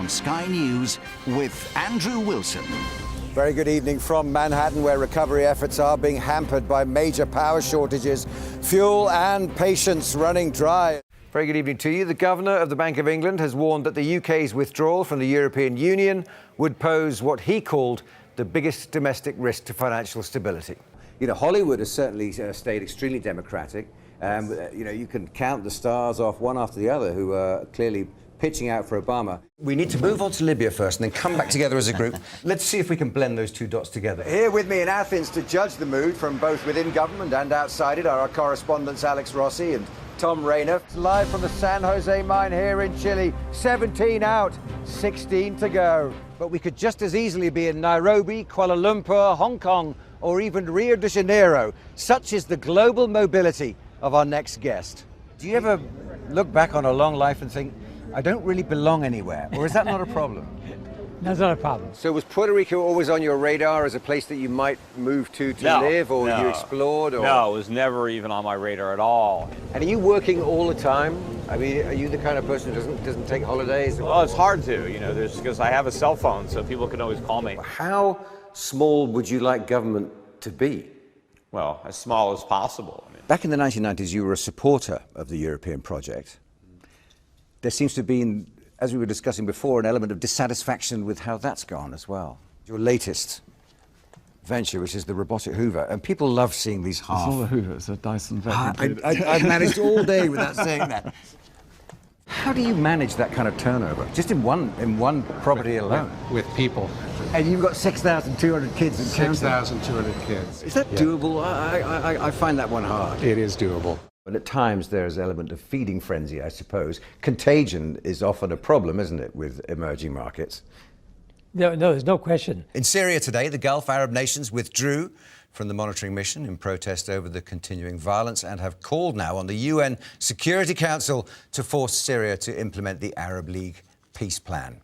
on Sky News with Andrew Wilson. Very good evening from Manhattan, where recovery efforts are being hampered by major power shortages, fuel and patience running dry. Very good evening to you. The Governor of the Bank of England has warned that the UK's withdrawal from the European Union would pose what he called the biggest domestic risk to financial stability. You know, Hollywood has certainly stayed extremely democratic. You know, you can count the stars off one after the other who are clearly pitching out for Obama. We need to move on to Libya first and then come back together as a group. Let's see if we can blend those two dots together. Here with me in Athens to judge the mood from both within government and outside it are our correspondents Alex Rossi and Tom Rayner. Live from the San Jose mine here in Chile. 17 out, 16 to go. But we could just as easily be in Nairobi, Kuala Lumpur, Hong Kong, or even Rio de Janeiro. Such is the global mobility of our next guest. Do you ever look back on a long life and think, I don't really belong anywhere? Or is that not a problem? That's not a problem. So was Puerto Rico always on your radar as a place that you might move to live, or you explored? Or? No, it was never even on my radar at all. And are you working all the time? I mean, are you the kind of person who doesn't take holidays? Well, it's hard to, you know, because I have a cell phone, so people can always call me. How small would you like government to be? Well, as small as possible. I mean, back in the 1990s, you were a supporter of the European project. There seems to have been, as we were discussing before, an element of dissatisfaction with how that's gone as well. Your latest venture, which is the robotic Hoover, and people love seeing these half... It's not a Hoover, it's a Dyson vacuum. I've managed all day without saying that. How do you manage that kind of turnover, just in one property alone? With people. And you've got 6,200 kids in counting. 6,200 kids. Is that doable? I find that one hard. It is doable. But at times there's an element of feeding frenzy, I suppose. Contagion is often a problem, isn't it, with emerging markets? No, there's no question. In Syria today, the Gulf Arab nations withdrew from the monitoring mission in protest over the continuing violence and have called now on the UN Security Council to force Syria to implement the Arab League peace plan.